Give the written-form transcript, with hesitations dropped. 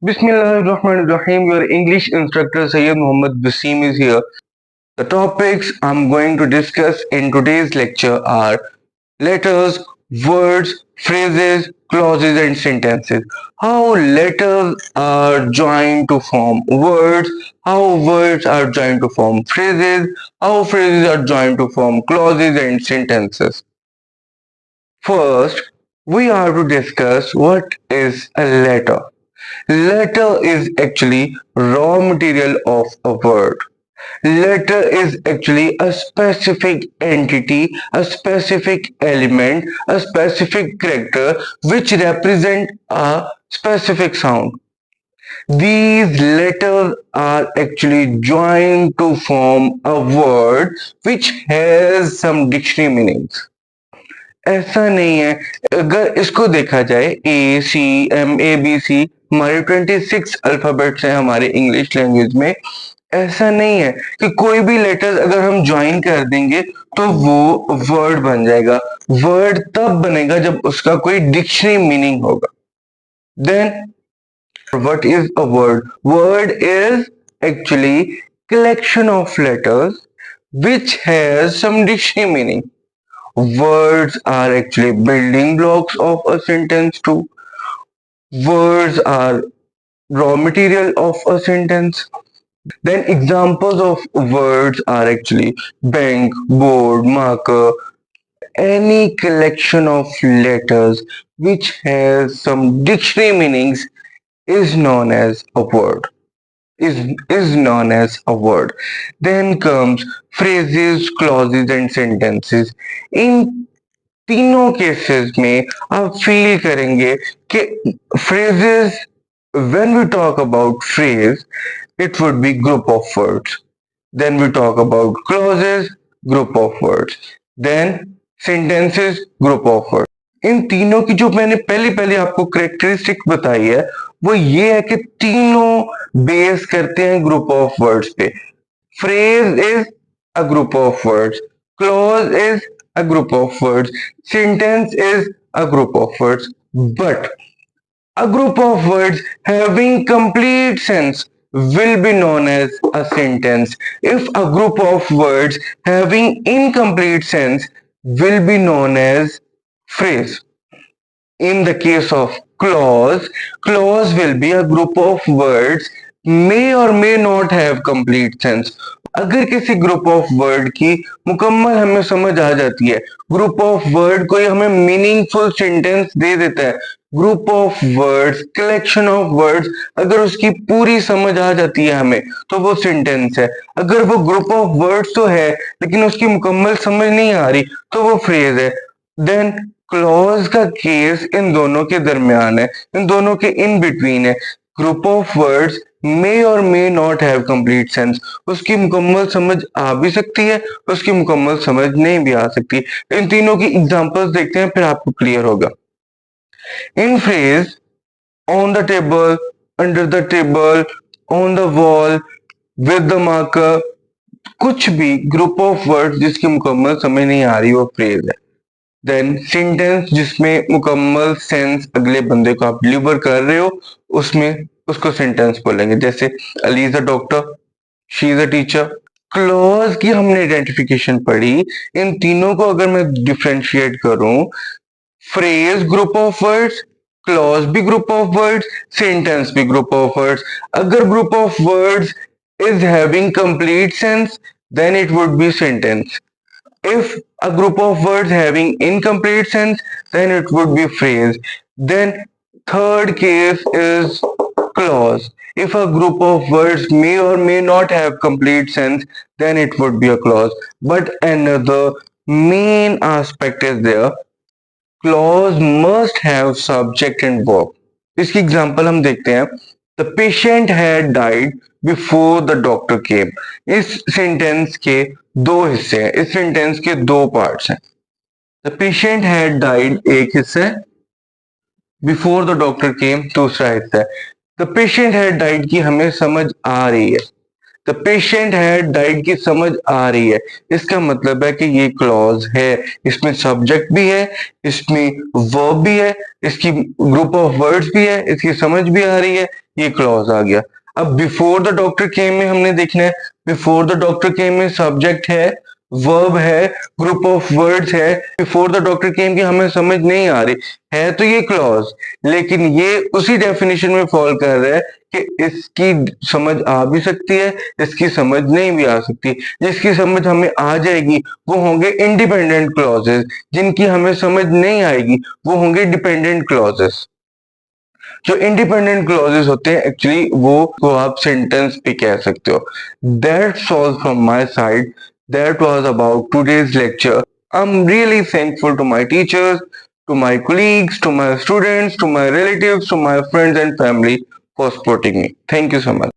Bismillahirrahmanirrahim. Your English instructor Sayyid Muhammad Basim is here. The topics I'm going to discuss in today's lecture are letters, words, phrases, clauses, and sentences. How letters are joined to form words, how words are joined to form phrases, how phrases are joined to form clauses and sentences. First, we are to discuss what is a letter. Letter is actually raw material of a word. Letter is actually a specific entity, a specific element, a specific character which represent a specific sound. These letters are actually joined to form a word which has some dictionary meanings. ऐसा नहीं है, अगर इसको देखा जाए ACMABC हमारे 26 alphabets हैं हमारे इंग्लिश लैंग्वेज में। ऐसा नहीं है कि कोई भी लेटर अगर हम ज्वाइन कर देंगे तो वो वर्ड बन जाएगा। वर्ड तब बनेगा जब उसका कोई डिक्शनरी मीनिंग होगा। Then what is a word? Word is actually collection of letters which has some dictionary meaning. Words are actually building blocks of a sentence too. Words are raw material of a sentence. Then examples of words are actually bank, board, marker, any collection of letters which has some dictionary meanings is known as a word. Is known as a word. Then comes phrases, clauses and sentences. In तीनों cases में आप feel करेंगे कि phrases, when we talk about phrase, it would be group of words. Then we talk about clauses, group of words. Then sentences, group of words. इन तीनों की जो मैंने पहली पहली आपको करेक्टरिस्टिक बताई है वो ये है कि तीनों बेस करते हैं ग्रुप ऑफ वर्ड्स पे। Phrase is a group of words, clause is a group of words, sentence is a group of words, but a group of words having complete sense will be known as a sentence. If a group of words having incomplete sense will be known as phrase. In the case of clause, clause will be a group of words may or may not have complete sense. अगर किसी group of word की मुकम्मल हमें समझ आ जाती है, group of word कोई हमें मीनिंगफुल सेंटेंस दे देता है, group of words, collection of words, अगर उसकी पूरी समझ आ जाती है हमें तो वो सेंटेंस है। अगर वो ग्रुप ऑफ वर्ड्स तो है लेकिन उसकी मुकम्मल समझ नहीं आ रही तो वो फ्रेज है। देन क्लॉज का केस इन दोनों के दरमियान है, इन दोनों के इन बिटवीन है। ग्रुप ऑफ वर्ड्स मे और may not have complete sense, उसकी मुकम्मल समझ आ भी सकती है, उसकी मुकम्मल समझ नहीं भी आ सकती। इन तीनों की एग्जांपल्स देखते हैं फिर आपको क्लियर होगा। In phrase on the table, under the table, on the wall, with the marker, कुछ भी ग्रुप ऑफ वर्ड्स जिसकी मुकम्मल समझ नहीं आ रही वो फ्रेज है। देन सेंटेंस जिसमें मुकम्मल सेंस अगले बंदे को आप डिलीवर कर रहे हो उसमें उसको सेंटेंस बोलेंगे। जैसे Ali is a doctor, she is a teacher. Clause की हमने आइडेंटिफिकेशन पढ़ी। इन तीनों को अगर मैं डिफरेंशिएट करूं, phrase group of words, clause भी ग्रुप ऑफ वर्ड्स, सेंटेंस भी ग्रुप ऑफ वर्ड्स। अगर group of words is having complete sense then it would be sentence. If a group of words having incomplete sense, then it would be phrase. Then third case is clause. If a group of words may or may not have complete sense, then it would be a clause. But another main aspect is there. Clause must have subject and verb. इसकी example हम देखते हैं। The patient had died before the doctor came. इस sentence के दो हिस्से हैं, इस सेंटेंस के दो पार्ट्स हैं। The patient had died एक हिस्सा है, before the doctor came दूसरा हिस्सा है। The patient had died की हमें समझ आ रही है। द पेशेंट हैड डाइड की समझ आ रही है, इसका मतलब है कि ये क्लॉज है, इसमें सब्जेक्ट भी है, इसमें वर्ब भी है, इसकी ग्रुप ऑफ वर्ड्स भी है, इसकी समझ भी आ रही है, ये क्लॉज आ गया। अब बिफोर द डॉक्टर केम में हमने देखना है, बिफोर द डॉक्टर केम में सब्जेक्ट है, वर्ब है, ग्रुप ऑफ वर्ड्स है, बिफोर द डॉक्टर केम की हमें समझ नहीं आ रही है, तो ये क्लॉज, लेकिन ये उसी डेफिनेशन में फॉल कर रहा है कि इसकी समझ आ भी सकती है, इसकी समझ नहीं भी आ सकती। जिसकी समझ हमें आ जाएगी वो होंगे इंडिपेंडेंट क्लॉजेस, जिनकी हमें समझ नहीं आएगी वो होंगे डिपेंडेंट क्लॉजेस। जो इंडिपेंडेंट क्लॉजेस होते हैं एक्चुअली वो आप सेंटेंस भी कह सकते हो। That's all from my side, that was about today's lecture. I'm really thankful to my teachers, to my colleagues, to my students, to my relatives, to my friends and family for supporting me. Thank you so much.